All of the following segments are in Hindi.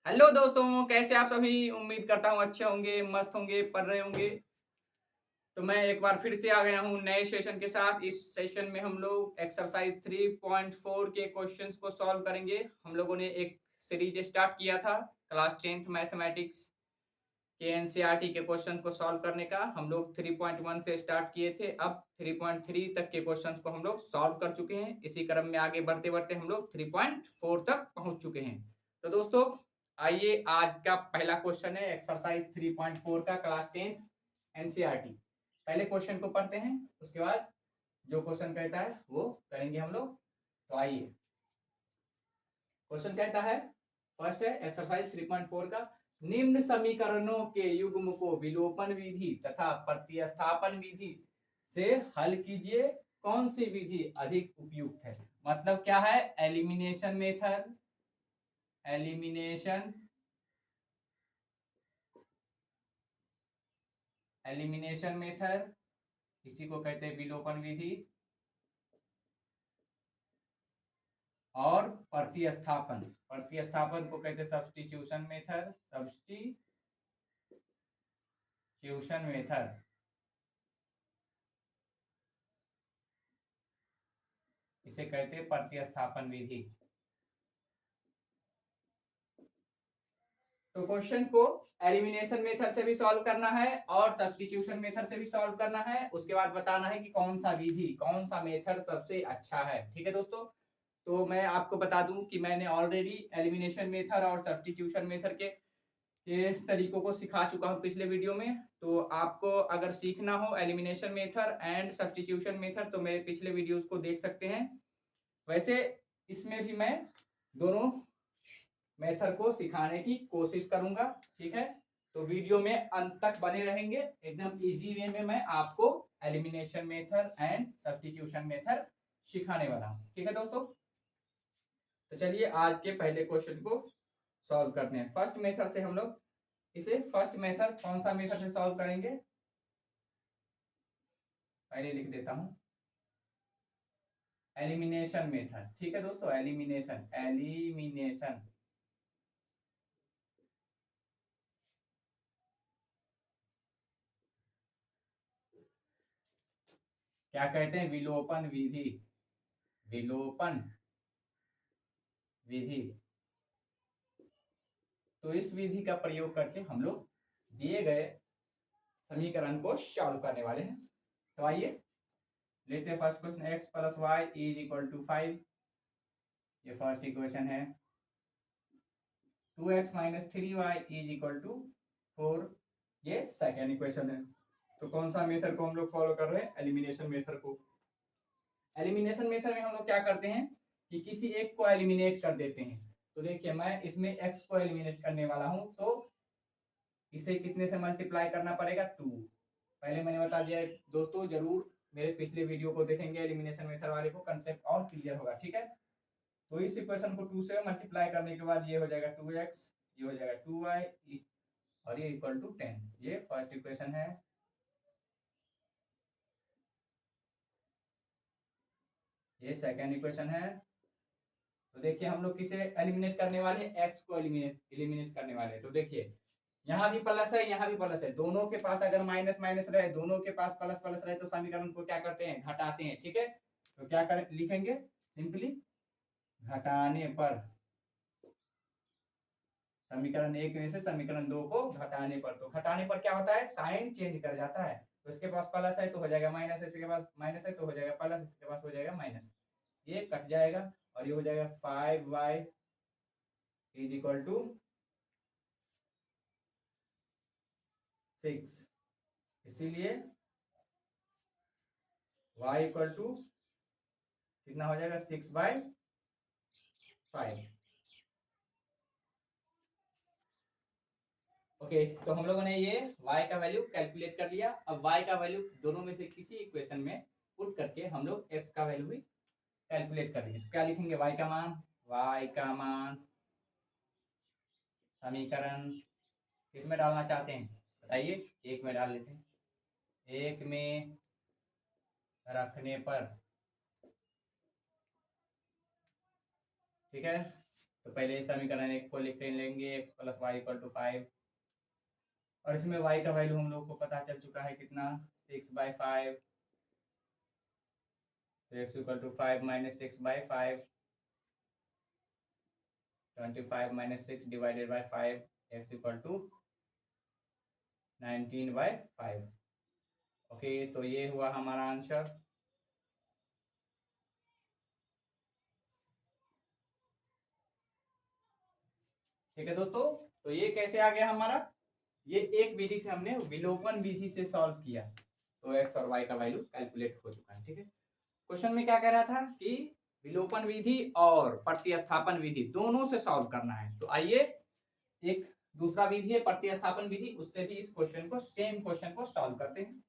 हेलो दोस्तों, कैसे आप सभी? उम्मीद करता हूँ अच्छे होंगे, मस्त होंगे, पढ़ रहे होंगे। तो मैं एक बार फिर से आ गया हूँ नए सेशन के साथ। इस सेशन में हम लोग एक्सरसाइज 3.4 के क्वेश्चंस को सॉल्व करेंगे। हम लोगों ने एक सीरीज स्टार्ट किया था क्लास 10th मैथमेटिक्स के एनसीईआरटी के क्वेश्चन को सॉल्व करने का। हम लोग 3.1 से स्टार्ट किए थे, अब 3.3 तक के क्वेश्चंस को हम लोग सॉल्व कर चुके हैं। इसी क्रम में आगे बढ़ते-बढ़ते हम लोग 3.4 तक पहुंच चुके हैं। तो दोस्तों, आइए आज का पहला क्वेश्चन है एक्सरसाइज 3.4 का क्लास 10th एनसीईआरटी। पहले क्वेश्चन को पढ़ते हैं, उसके बाद जो क्वेश्चन कहता है वो करेंगे हम लोग। तो आइए, क्वेश्चन कहता है, फर्स्ट है एक्सरसाइज 3.4 का, निम्न समीकरणों के युग्म को विलोपन विधि तथा प्रतिस्थापन विधि से हल कीजिए। कौन सी विधि अधिक उपयुक्त है? मतलब क्या है? Elimination method, elimination elimination method, इसी को कहते हैं विलोपन विधि, और प्रतिस्थापन, प्रतिस्थापन को कहते हैं सब्स्टिट्यूशन मेथड, सब्स्टिट्यूशन मेथड, इसे कहते हैं प्रतिस्थापन विधि। तो क्वेश्चन को एलिमिनेशन मेथड से भी सॉल्व करना है और सब्स्टिट्यूशन मेथड से भी सॉल्व करना है। उसके बाद बताना है कि कौन सा विधि, कौन सा मेथड सबसे अच्छा है। ठीक है दोस्तों, तो मैं आपको बता दूं कि मैंने ऑलरेडी एलिमिनेशन मेथड और सब्स्टिट्यूशन मेथड के तरीकों को सिखा चुका हूं पिछले वीडियो में। तो आपको अगर सीखना हो elimination method and substitution method तो मेरे पिछले वीडियोस को देख सकते हैं। वैसे इसमें भी मैं दोनों मेथड को सिखाने की कोशिश करूंगा। ठीक है, तो वीडियो में अंत तक बने रहेंगे। एकदम इजी वे में मैं आपको elimination method and substitution method सिखाने वाला हूं। ठीक है दोस्तों, तो चलिए आज के पहले क्वेश्चन को सॉल्व करते हैं। फर्स्ट मेथड से हम लोग इसे, फर्स्ट मेथड कौन सा मेथड से सॉल्व करेंगे पहले लिख देता हूं, एलिमिनेशन मेथड। ठीक है दोस्तों, एलिमिनेशन, एलिमिनेशन क्या कहते हैं? विलोपन विधि, विलोपन विधि। तो इस विधि का प्रयोग करके हम लोग दिए गए समीकरण को सॉल्व करने वाले हैं। तो आइए लेते हैं first question, x plus y is equal to 5। ये फर्स्ट इक्वेशन है। 2x minus 3y is equal to 4, ये सेकेंड इक्वेशन है। तो कौन सा मेथड को हम लोग फॉलो कर रहे हैं? एलिमिनेशन मेथड को। एलिमिनेशन मेथड में हम लोग क्या करते हैं कि किसी एक को एलिमिनेट कर देते हैं। तो देखिए, मैं इसमें x को एलिमिनेट करने वाला हूं, तो इसे कितने से मल्टीप्लाई करना पड़ेगा? 2। पहले मैंने बता दिया है दोस्तों, जरूर मेरे पिछले वीडियो को देखेंगे एलिमिनेशन मेथड वाले को, कंसेप्ट और क्लियर होगा। ठीक है, तो इस इक्वेशन को 2 से मल्टीप्लाई करने के बाद ये हो जाएगा 2x, ये हो जाएगा 2y, और ये इक्वल टू 10। ये फर्स्ट इक्वेशन है। ये सेकेंड इक्वेशन है। तो देखिए, हम लोग किसे एलिमिनेट करने वाले हैं? एक्स को एलिमिनेट एलिमिनेट करने वाले हैं। तो देखिए, यहाँ भी प्लस है, यहाँ भी प्लस है, दोनों के पास अगर माइनस माइनस रहे, दोनों के पास प्लस प्लस रहे, तो समीकरण को क्या करते हैं? घटाते हैं। ठीक है, तो क्या कर लिखेंगे? सिंपली घटाने पर, समीकरण एक में से समीकरण दो को घटाने पर, तो घटाने पर क्या होता है? साइन चेंज कर जाता है। तो इसके पास प्लस है तो हो जाएगा माइनस, इसके पास माइनस है तो हो जाएगा प्लस, इसके पास हो जाएगा माइनस, ये कट जाएगा और ये हो जाएगा 5y इज इक्वल टू 6। इसीलिए y इक्वल टू कितना हो जाएगा? 6/5। ओके, तो हम लोगों ने ये y का वैल्यू कैलकुलेट कर लिया। अब y का वैल्यू दोनों में से किसी इक्वेशन में पुट करके हम लोग x का वैल्यू भी कैलकुलेट करेंगे। क्या लिखेंगे? y का मान, y का मान समीकरण किसमें डालना चाहते हैं बताइए? एक में डाल लेते हैं। एक में रखने पर, ठीक है, तो पहले समीकरण एक को लिख लेंगे x plus y equal to 5, और इसमें y का वैल्यू हम लोग को पता चल चुका है कितना, 6/5, तो x equal to 5 minus 6/5, 25 minus 6 divided by 5, x equal to 19/5। Okay, तो ये हुआ हमारा आंसर। ठीक है दोस्तों, तो ये कैसे आ गया हमारा, ये एक विधि से हमने विलोपन विधि से सॉल्व किया, तो x और y का वैल्यू कैलकुलेट हो चुका है। ठीक है, क्वेश्चन में क्या कह रहा था कि विलोपन विधि और प्रतिस्थापन विधि दोनों से सॉल्व करना है। तो आइए, एक दूसरा विधि है प्रतिस्थापन विधि, उससे भी इस क्वेश्चन को, सेम क्वेश्चन को सॉल्व करते हैं।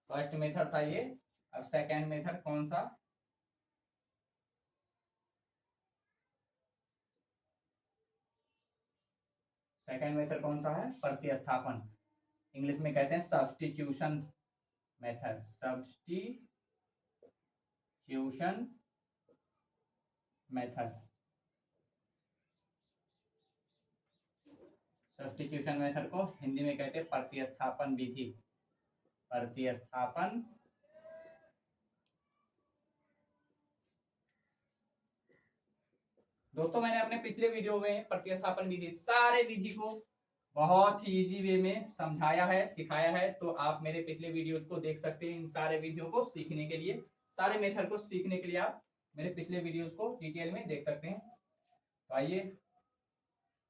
फर्स्ट मेथड था ये, अब सेकेंड मेथड कौन सा, सेकेंड मेथड कौन सा है, प्रतिस्थापन, इंग्लिश में कहते हैं substitution method, substitution method. Substitution method को हिंदी में कहते हैं प्रतिस्थापन विधि, प्रतिस्थापन दोस्तों, मैंने अपने पिछले वीडियो में प्रतिस्थापन विधि, सारे विधि को बहुत ही इजी वे में समझाया है, सिखाया है, तो आप मेरे पिछले वीडियो को देख सकते हैं। इन सारे वीडियो को सीखने के लिए, सारे मेथड को सीखने के लिए आप मेरे पिछले वीडियोस को डिटेल में देख सकते हैं। तो आइए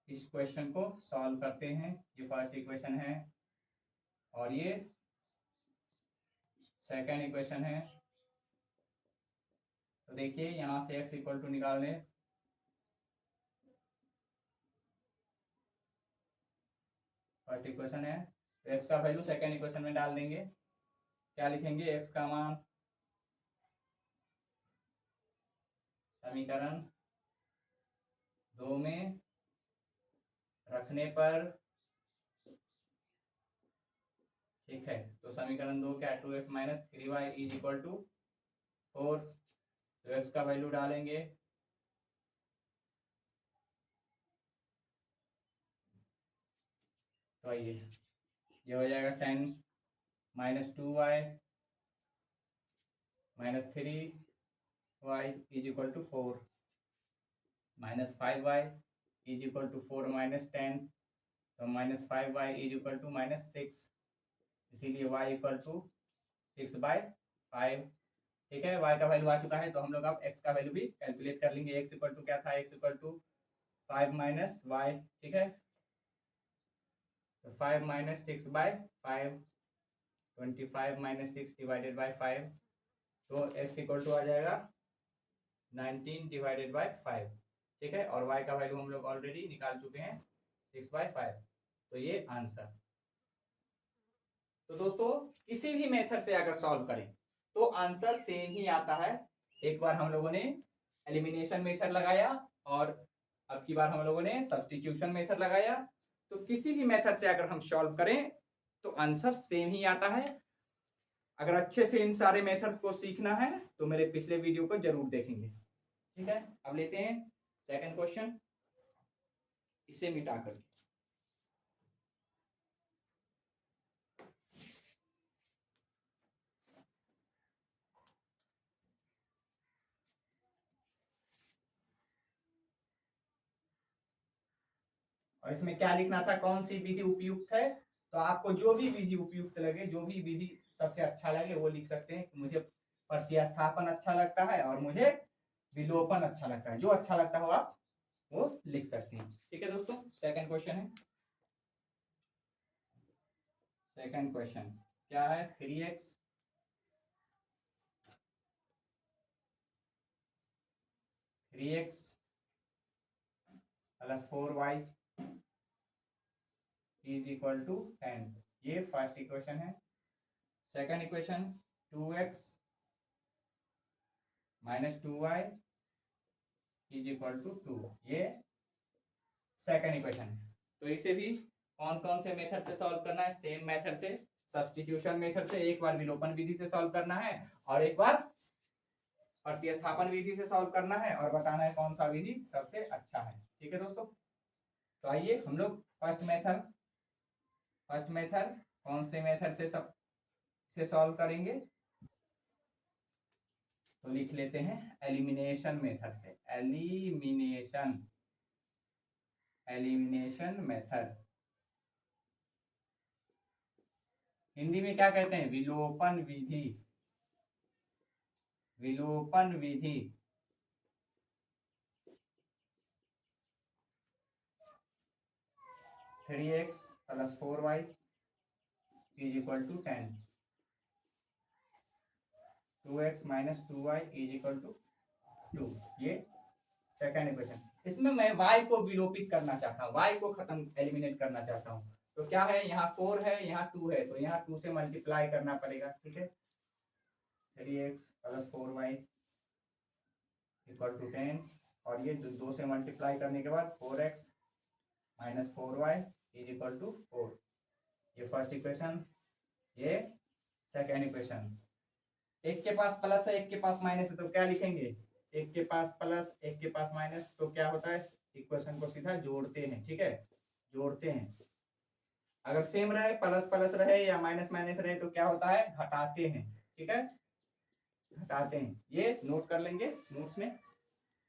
इस क्वेश्चन को सॉल्व करते हैं। ये फर्स्ट इक्वेशन है और ये सेकेंड इक्वेशन है। तो देखिए, यहां से x इक्वल टू निकाल लें, फर्स्ट इक्वेशन है, तो x का वैल्यू सेकेंड इक्वेशन में डाल देंगे। क्या लिखेंगे, x का मान समीकरण 2 में रखने पर, ठीक है, तो समीकरण 2 क्या, 2x minus 3y is equal to 4, तो x का वैल्यू डालेंगे, तो ये हो जाएगा 10 minus 2y minus 3y is equal to 4, minus 5y is equal to 4 minus 10, तो minus 5y is equal to minus 6, इसीलिए y इक्वल टू 6/5। ठीक है, y का वैल्यू आ चुका है, तो हम लोग अब x का वैल्यू भी कैलकुलेट कर लेंगे। x इक्वल टू क्या था, x equal to 5 minus y, ठीक है, तो 5 माइनस 6/5, 25 माइनस 6 डिवाइडेड बाई 5, तो x इक्वल टू आ जाएगा 19 डिवाइडेड बाई 5। ठीक है, और y का वैल्यू हम लोग ऑलरेडी निकाल चुके हैं 6/5, तो ये आंसर। तो दोस्तों, किसी भी मेथड से अगर सॉल्व करें तो आंसर सेम ही आता है। एक बार हम लोगों ने एलिमिनेशन मेथड लगाया और अब की बार हम लोगों ने सब्स्टिट्यूशन मेथड लगाया, तो किसी भी मेथड से अगर हम सॉल्व करें तो आंसर सेम ही आता है। अगर अच्छे से इन सारे मेथड को सीखना है तो मेरे पिछले वीडियो को जरूर देखेंगे। ठीक है, अब लेते हैं सेकंड क्वेश्चन, इसे मिटा करके। और इसमें क्या लिखना था, कौन सी विधि उपयुक्त है, तो आपको जो भी विधि उपयुक्त लगे, जो भी विधि सबसे अच्छा लगे वो लिख सकते हैं। मुझे प्रतिस्थापन अच्छा लगता है और मुझे विलोपन अच्छा लगता है, जो अच्छा लगता हो आप वो लिख सकते हैं। ठीक है दोस्तों, सेकंड क्वेश्चन है, सेकंड क्वेश्चन क्या है, 3x plus 4y is equal to 10, ये फर्स्ट इक्वेशन है। Second equation 2x minus 2y is equal to 2, ये सेकेंड इक्वेशन है। तो इसे भी कौन कौन से मेथड से सॉल्व करना है? सेम मेथड से, सब्स्टिट्यूशन मेथड से। एक बार विलोपन विधि से सॉल्व करना है और एक बार प्रतिस्थापन विधि से सॉल्व करना है, और बताना है कौन सा विधि सबसे अच्छा है। ठीक है दोस्तों, तो आइए हम लोग फर्स्ट मेथड कौन से मेथड से सब से सॉल्व करेंगे, तो लिख लेते हैं एलिमिनेशन मेथड से। एलिमिनेशन मेथड हिंदी में क्या कहते हैं? विलोपन विधि। 3x + 4y is equal to 10, 2x - 2y is equal to 2, ये सेकेंड इक्वेशन। इसमें मैं y को विलोपित करना चाहता हूँ, y को खत्म एलिमिनेट करना चाहता हूँ। तो क्या है, यहाँ 4 है, यहाँ 2 है, तो यहाँ 2 से मल्टीप्लाई करना पड़ेगा। ठीक है, 3x + 4y इक्वल टू 10, और ये 2 से मल्टीप्लाई करने के बाद 4x - 4y is equal to 4, ये फर्स्ट इक्वेशन, ये सेकेंड इक्वेशन। एक के पास प्लस है, एक के पास माइनस है, तो क्या लिखेंगे? एक के पास प्लस, एक के पास माइनस, तो क्या होता है, इक्वेशन को सीधा जोड़ते हैं। ठीक है, जोड़ते हैं। अगर सेम रहे, प्लस प्लस रहे या माइनस माइनस रहे, तो क्या होता है, घटाते हैं। ठीक है, घटाते हैं, ये नोट कर लेंगे नोट्स में।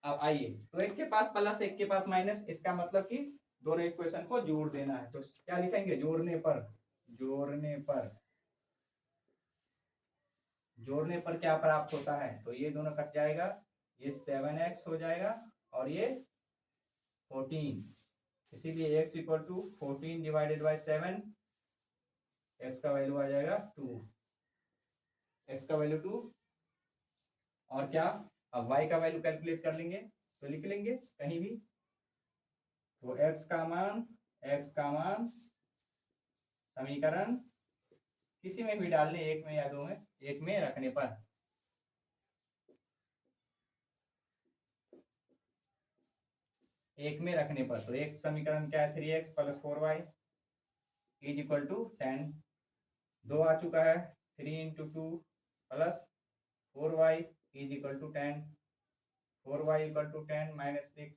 अब आइए, तो एक के पास प्लस, एक के पास माइनस, इसका मतलब कि दोनों इक्वेशन को जोड़ देना है। तो क्या लिखेंगे? जोड़ने पर क्या प्राप्त होता है? तो ये दोनों कट जाएगा, ये 7x हो जाएगा और ये 14, इसीलिए x equal to 14 divided by 7, x का वैल्यू आ जाएगा 2, x का वैल्यू 2। और क्या, अब y का वैल्यू कैलकुलेट कर लेंगे, तो लिख लेंगे कहीं भी। तो x का मान समीकरण किसी में भी डाल लें, एक में या दो में, एक में रखने पर तो एक समीकरण क्या है, 3x + 4y is equal to 10, 2 आ चुका है, 3 × 2 + 4y is equal to 10, 4y equal to 10 - 6,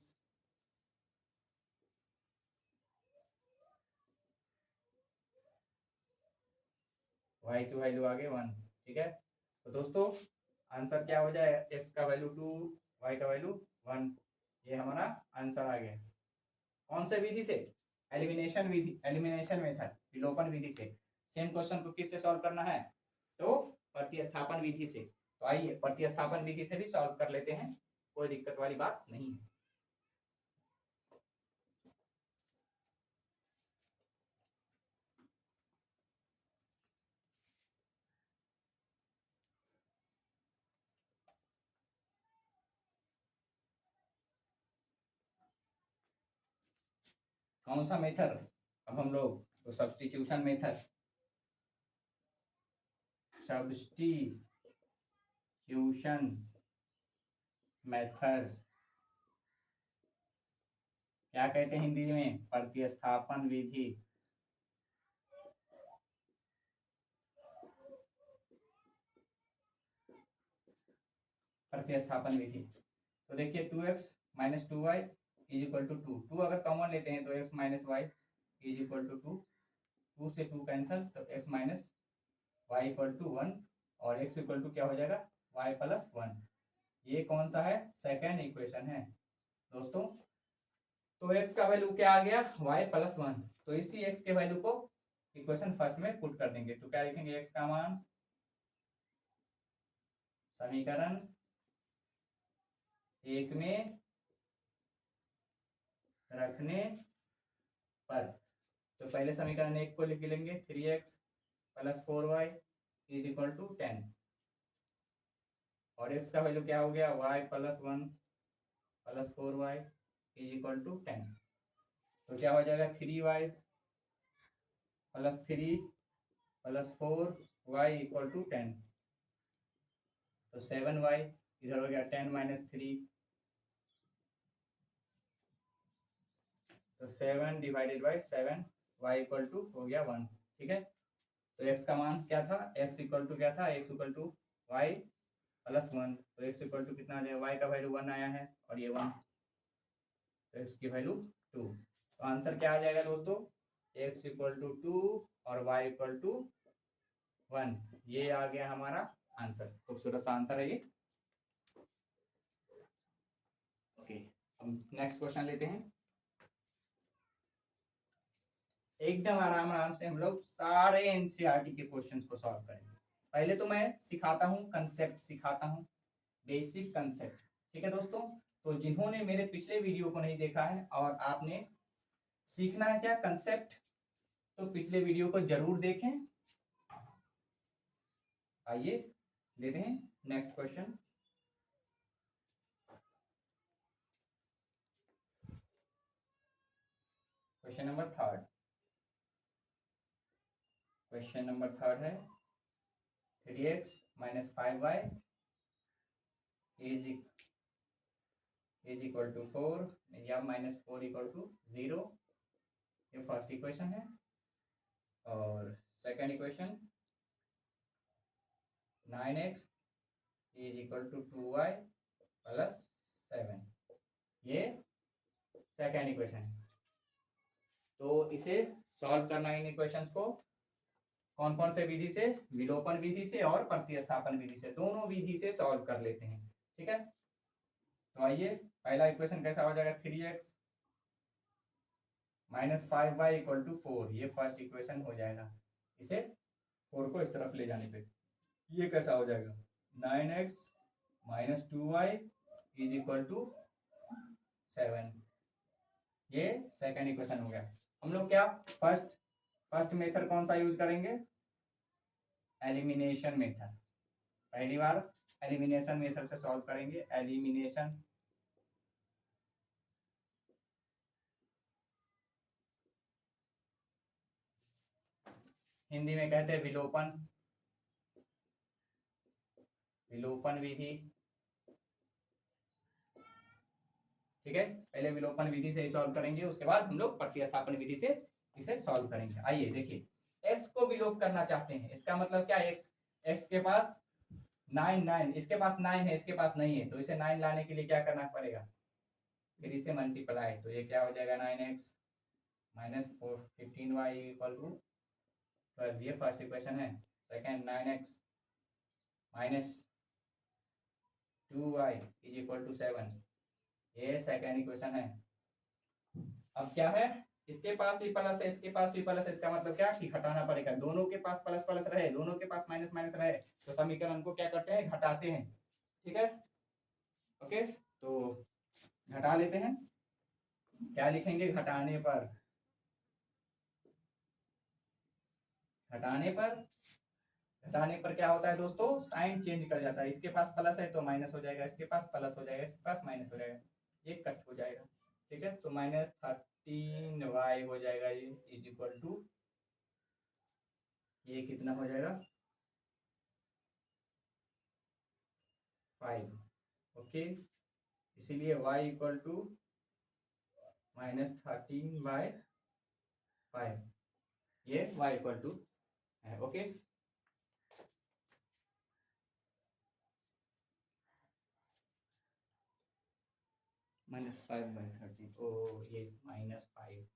y की वैल्यू आ गई 1। ठीक है, तो दोस्तों आंसर क्या हो जाए, x का वैल्यू 2, y का वैल्यू 1, ये हमारा आंसर आ गया। कौन से विधि से? एलिमिनेशन मेथड, विलोपन विधि से। सेम क्वेश्चन को किससे सॉल्व करना है? तो प्रतिस्थापन विधि से। तो आइए प्रतिस्थापन विधि से भी सॉल्व कर लेते हैं, कोई दिक्कत वाली बात नहीं है। कौन सा मेथड? अब हम लोग तो सब्स्टिट्यूशन मेथड, क्या कहते हैं हिंदी में? प्रतिस्थापन विधि। तो देखिए 2x - 2y is equal to 2, 2 अगर कॉमन लेते हैं तो x - y is equal to 2, 2 से 2 कैंसल, तो x - y इक्वल टू 1, और x इक्वल टू क्या हो जाएगा, y + 1। ये कौन सा है? सेकेंड इक्वेशन है दोस्तों। तो x का वैल्यू क्या आ गया, y + 1, तो इसी x के वैल्यू को इक्वेशन फर्स्ट में पुट कर देंगे। तो क्या लिखेंगे, x का मान समीकरण एक में रखने पर, तो पहले समीकरण एक को लिख लेंगे, 3x + 4y is equal to 10, और x का वैल्यू क्या हो गया, y + 1 + 4y is equal to 10। तो क्या हो जाएगा, 3y + 3 + 4y इक्वल टू 10, तो 7y इधर हो गया 10 - 3, तो 7 / 7 y इक्वल टू हो गया 1। ठीक है, तो x का मान क्या था, x इक्वल टू क्या था, x equal to y plus 1, तो x इक्वल टू कितना आ जाएगा, y का वैल्यू 1 आया है और ये 1, तो x की वैल्यू 2। तो आंसर क्या आ जाएगा दोस्तों, x इक्वल टू 2 और y इक्वल टू 1, ये आ गया हमारा आंसर। खूबसूरत सा आंसर है ये। ओके, अब नेक्स्ट क्वेश्चन लेते हैं। एकदम आराम आराम से हम लोग सारे एनसीईआरटी के क्वेश्चंस को सॉल्व करेंगे। पहले तो मैं सिखाता हूँ कंसेप्ट, सिखाता हूँ बेसिक कंसेप्ट। ठीक है दोस्तों, तो जिन्होंने मेरे पिछले वीडियो को नहीं देखा है और आपने सीखना है क्या कंसेप्ट, तो पिछले वीडियो को जरूर देखें। आइए लेते हैं next question. Question number third, question number third है 3x - 5y is equal to 4 या -4 इक्वल टू 0। ये फर्स्ट इक्वेशन है। और second equation 9x is equal to 2y plus 7, ये सेकेंड इक्वेशन है। तो इसे सॉल्व करना इन इक्वेशंस को कौन कौन से विधि से, विलोपन विधि से और प्रतिस्थापन विधि से, दोनों विधि से सॉल्व कर लेते हैं। ठीक है, तो आइए पहला इक्वेशन कैसा हो जाएगा, 3x - 5y इक्वल टू 4, ये फर्स्ट इक्वेशन हो जाएगा। इसे 4 को इस तरफ ले जाने पे ये कैसा हो जाएगा, 9x - 2y is equal to 7, ये सेकंड इक्वेशन हो गया। हम लोग क्या फर्स्ट मेथड कौन सा यूज करेंगे, एलिमिनेशन मेथड। पहली बार एलिमिनेशन मेथड से सॉल्व करेंगे। एलिमिनेशन, हिंदी में कहते हैं विलोपन, विलोपन विधि। ठीक है, पहले विलोपन विधि से ही सॉल्व करेंगे, उसके बाद हम लोग प्रतिस्थापन विधि से इसे सॉल्व करेंगे। आइए देखिए, x को विलोप करना चाहते हैं, इसका मतलब क्या, x के पास 9 इसके पास 9 है, इसके पास नहीं है, तो इसे 9 लाने के लिए क्या करना पड़ेगा, फिर इसे मल्टीप्लाई, तो ये क्या हो जाएगा, 9x - 15y इक्वल टू 12, ये फर्स्ट इक्वेशन है। Second 9x - 2y is equal to 7, ये सेकेंड इक्वेशन है। अब क्या है, इसके पास भी प्लस है, इसके पास भी प्लस है, इसका मतलब क्या कि घटाना पड़ेगा, दोनों के पास प्लस प्लस रहे, दोनों के पास माइनस माइनस रहे, तो समीकरण को क्या करते हैं, घटाते हैं। ठीक है, ओके, तो घटा लेते हैं। क्या लिखेंगे, घटाने पर, घटाने पर, घटाने पर क्या होता है दोस्तों, साइन चेंज कर जाता है। इसके पास प्लस है तो माइनस हो जाएगा, इसके पास प्लस हो जाएगा, इसके पास माइनस हो जाएगा, ये कट हो जाएगा। ठीक है, तो -13y हो जाएगा, ये इज इक्वल टू, ये कितना हो जाएगा, 5। ओके, इसीलिए y इक्वल टू -13/5, ये y इक्वल टू है। ओके, -5/13, ओ ये -5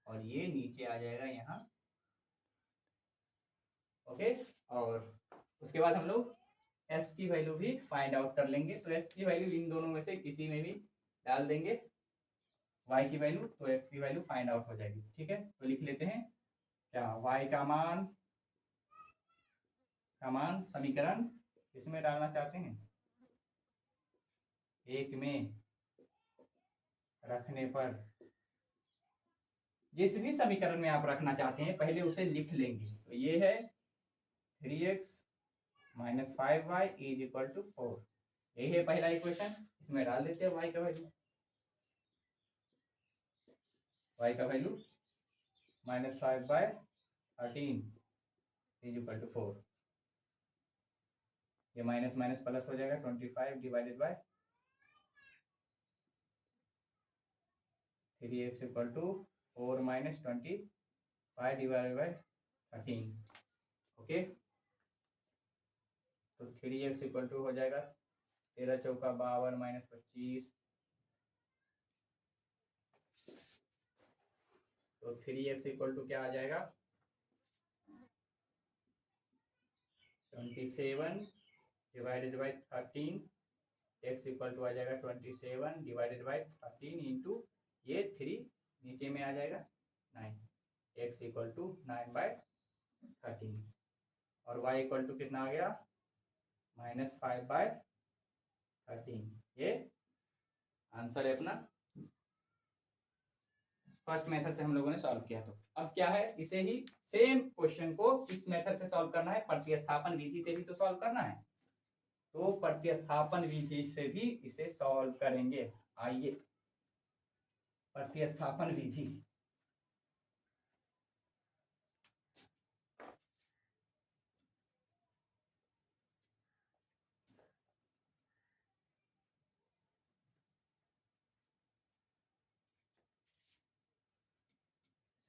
और ये नीचे आ जाएगा यहाँ। ओके, और उसके बाद हम लोग x की वैल्यू भी फाइंड आउट कर लेंगे। तो x की वैल्यू इन दोनों में से किसी में भी डाल देंगे y की वैल्यू, तो x की वैल्यू फाइंड आउट हो जाएगी। ठीक है, तो लिख लेते हैं क्या, y का मान समीकरण किसमें डालना चाहते हैं, 1 में रखने पर, जिस भी समीकरण में आप रखना चाहते हैं पहले उसे लिख लेंगे। तो ये है 3x - 5y is equal to 4, यही है पहला इक्वेशन। इसमें डाल देते हैं y का वैल्यू, y का वैल्यू -5/13 इज इक्वल टू 4। ये माइनस माइनस प्लस हो जाएगा 25 divided by 3x equal to 4 minus 25 divided by 13। Okay, तो 3x इक्वल टू हो जाएगा 13 चौका 52 माइनस 25, तो 3x इक्वल टू क्या आ जाएगा 27 divided by 13, x equal to आ जाएगा 27 डिवाइडेड बाय 13 इंटू ये 3 नीचे में आ जाएगा 9, x इक्वल टू 9/13 और y इक्वल टू कितना आ गया -5/13। ये आंसर है अपना फर्स्ट मेथड से हम लोगों ने सॉल्व किया। तो अब क्या है, इसे ही सेम क्वेश्चन को इस मेथड से सॉल्व करना है, प्रतिस्थापन विधि से भी तो सॉल्व करना है, तो प्रतिस्थापन विधि से भी इसे सॉल्व करेंगे। आइए, प्रतिस्थापन विधि।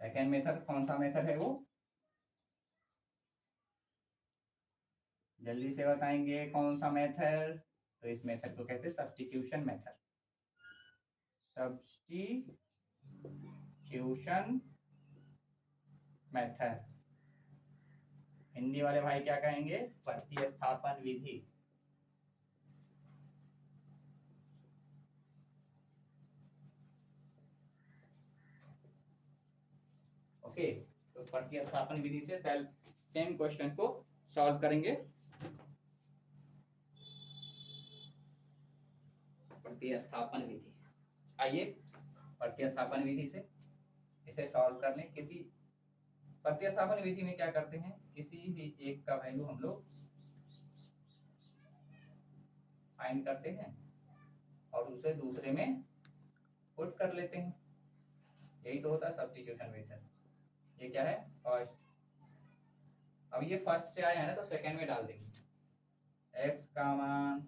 सेकेंड मेथड कौन सा मेथड है वो जल्दी से बताएंगे, कौन सा मेथड? तो इस मेथड को कहते हैं substitution method. Substitution method, Hindi वाले भाई क्या कहेंगे? प्रतिस्थापन विधि। ओके, तो प्रतिस्थापन विधि से सेम क्वेश्चन को सॉल्व करेंगे। प्रतिस्थापन विधि, आइए प्रतिस्थापन विधि से इसे सॉल्व कर लें। किसी प्रतिस्थापन विधि में क्या करते हैं, किसी भी एक का वैल्यू हम लोग फाइंड करते हैं और उसे दूसरे में पुट कर लेते हैं, यही तो होता है सब्स्टिट्यूशन मेथड। ये क्या है? फर्स्ट। अब ये फर्स्ट से आया है ना, तो सेकंड में डाल देंगे। x का मान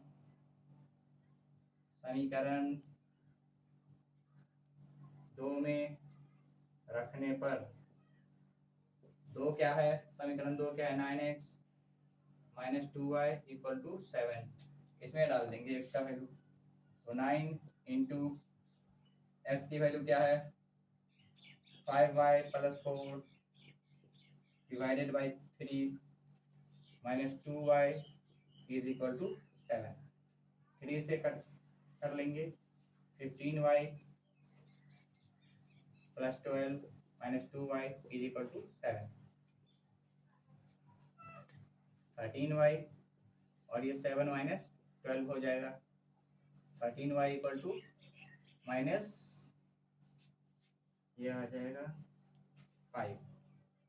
समीकरण 2 में रखने पर, 2 क्या है, समीकरण 2 क्या है, 9x minus 2y equal to 7, इसमें डाल देंगे x का वैल्यू। तो 9 इंटू एक्स की वैल्यू क्या है 5y plus 4 divided by 3 minus 2y is equal to 7। 3 से कट कर लेंगे, 15y plus 12 minus 2y is equal to 7, 13y और ये 7 माइनस 12 हो जाएगा, 13y इक्वल टू माइनस ये आ जाएगा 5,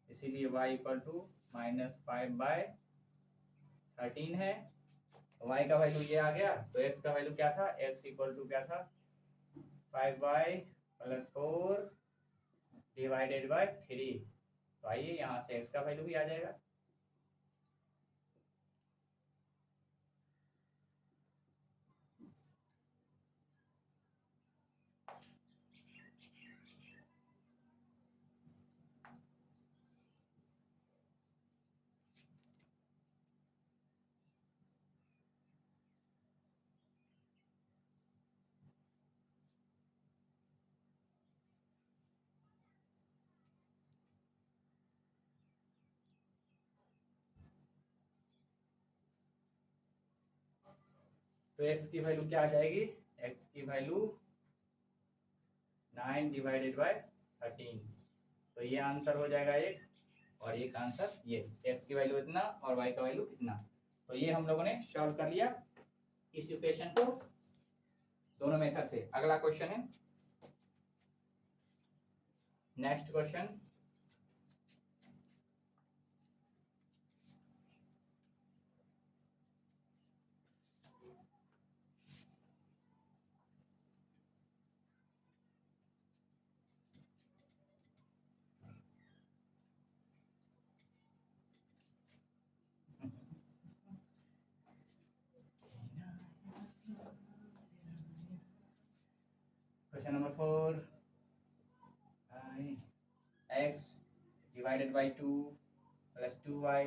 इसीलिए y इक्वल टू -5/13 है। y का वैल्यू ये आ गया, तो x का वैल्यू क्या था, x इक्वल टू क्या था 5y प्लस 4 डिवाइडेड बाय 3। तो आइए यहाँ से x का वैल्यू भी आ जाएगा। तो x की वैल्यू क्या आ जाएगी, x की वैल्यू 9 डिवाइडेड बाय 13। तो ये आंसर हो जाएगा एक, और एक आंसर ये, x की वैल्यू इतना और y का वैल्यू इतना। तो ये हम लोगों ने सॉल्व कर लिया इस इक्वेशन को दोनों मेथड से। अगला क्वेश्चन है, next question, question number 4, x divided by 2 plus 2y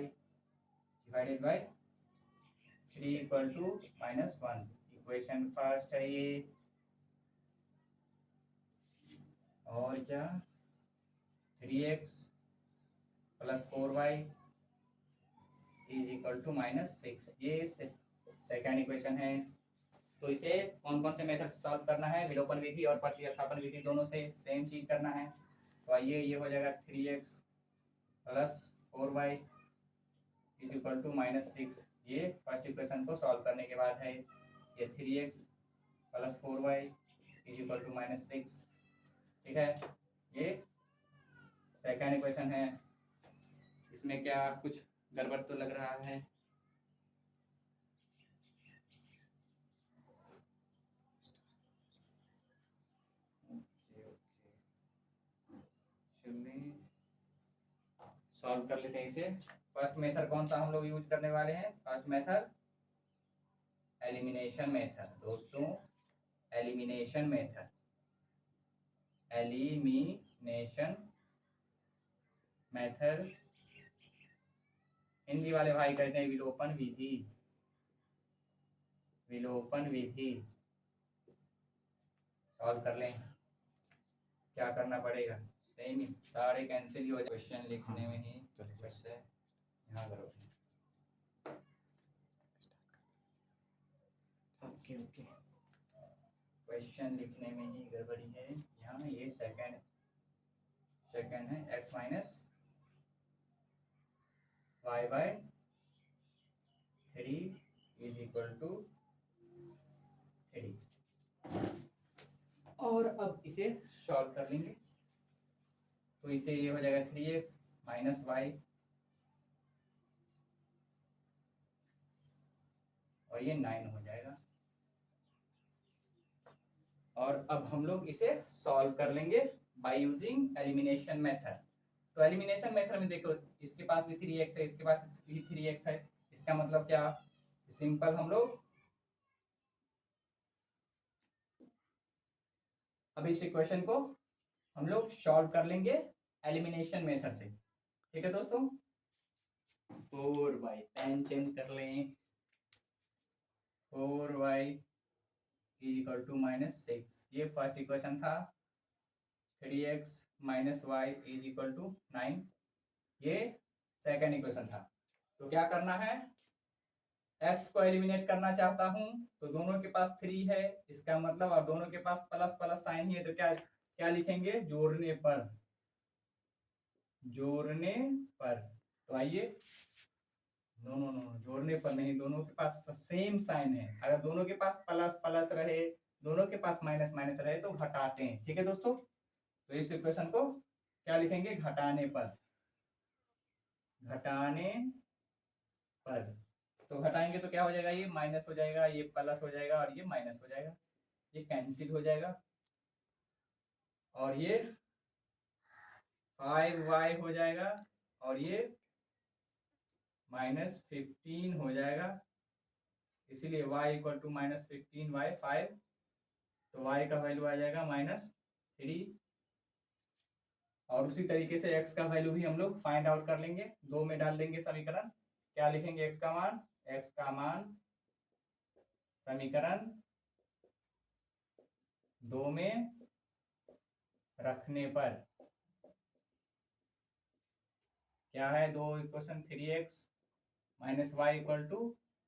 divided by 3 equal to -1। Equation first है ये, और क्या 3x plus 4y is equal to -6, ये सेकेंड इक्वेशन है। तो इसे कौन कौन से मेथड से सॉल्व करना है, विलोपन विधि और प्रतिस्थापन विधि दोनों से सेम चीज करना है। तो आइए, ये हो जाएगा 3x plus 4y is equal to -6। ये फर्स्ट इक्वेशन को सॉल्व करने के बाद है। ये 3x plus 4y is equal to -6, ठीक है। ये सेकेंड इक्वेशन है। इसमें क्या कुछ गड़बड़ तो लग रहा है। सॉल्व कर लेते हैं इसे। फर्स्ट मेथड कौन सा हम लोग यूज करने वाले हैं? फर्स्ट मेथड एलिमिनेशन मेथड दोस्तों, elimination method, elimination method. Hindi वाले भाई कहते हैं विलोपन विधि, विलोपन विधि। सॉल्व कर लें, क्या करना पड़ेगा? सेम ही, सारे कैंसिल ही हो जाए। क्वेश्चन लिखने में ही वैसे यहाँ करो। ओके ओके, क्वेश्चन लिखने में ही गड़बड़ी है यहाँ। ये सेकंड है, x minus y by 3 is equal to 3। और अब इसे सॉल्व कर लेंगे। तो इसे ये हो जाएगा 3x माइनस वाई, और ये 9 हो जाएगा। और अब हम लोग इसे सॉल्व कर लेंगे बाय यूजिंग एलिमिनेशन मेथड। तो एलिमिनेशन मेथड में देखो, इसके पास भी 3x है, इसके पास भी 3x है। इसका मतलब क्या? सिंपल, हम लोग अब इस इक्वेशन को हम लोग सॉल्व कर लेंगे एलिमिनेशन मेथड से, ठीक है दोस्तों। 4y, पेन चेंज कर लें। 4y इज इक्वल टू -6, ये फर्स्ट इक्वेशन था। 3x minus y is equal to 9, ये सेकेंड इक्वेशन था। तो क्या करना है? x को एलिमिनेट करना चाहता हूं, तो दोनों के पास 3 है, इसका मतलब, और दोनों के पास प्लस प्लस साइन ही है, तो क्या क्या लिखेंगे? जोड़ने पर, जोड़ने पर। तो आइए, नो नो नो, जोड़ने पर नहीं, दोनों के पास सेम साइन है। अगर दोनों के पास प्लस प्लस रहे, दोनों के पास माइनस माइनस रहे, तो घटाते हैं, ठीक है दोस्तों। तो इस इक्वेशन को क्या लिखेंगे? घटाने पर, घटाने पर। तो घटाएंगे तो क्या हो जाएगा? ये माइनस हो जाएगा, ये प्लस हो जाएगा, और ये माइनस हो जाएगा, ये कैंसिल हो जाएगा, और ये 5y हो जाएगा, और ये -15 हो जाएगा। इसीलिए y इक्वल टू -15/5। तो y का वैल्यू आ जाएगा -3। और उसी तरीके से x का वैल्यू भी हम लोग फाइंड आउट कर लेंगे। 2 में डाल देंगे समीकरण। क्या लिखेंगे? x का मान, x का मान समीकरण 2 में रखने पर क्या है? 2 equation, 3x minus y equal to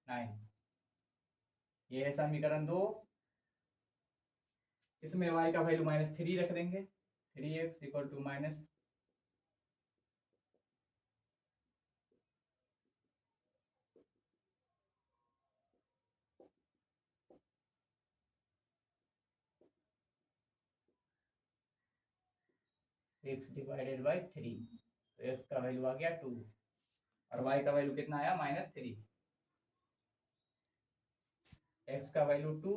9, ये है समीकरण 2। इसमें y का वैल्यू -3 रख देंगे। 3x equal to minus six divided by 3। तो x का वैल्यू आ गया 2, और y का वैल्यू कितना आया? -3। x का वैल्यू 2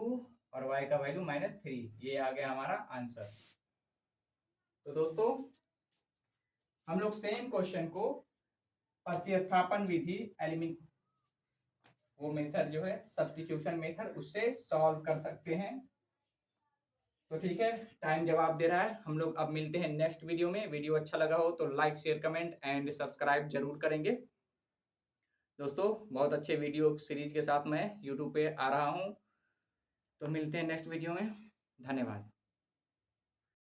और y का वैल्यू -3, ये आ गया हमारा आंसर। तो दोस्तों, हम लोग सेम क्वेश्चन को प्रतिस्थापन विधि, वो मेथड जो है सब्स्टिट्यूशन मेथड, उससे सॉल्व कर सकते हैं। तो ठीक है, टाइम जवाब दे रहा है। हम लोग अब मिलते हैं नेक्स्ट वीडियो में। वीडियो अच्छा लगा हो तो like, share, comment and subscribe जरूर करेंगे। दोस्तों, बहुत अच्छे वीडियो सीरीज के साथ मैं यूट्यूब पे आ रहा हूँ। तो मिलते हैं नेक्स्ट वीडियो में। धन्यवाद।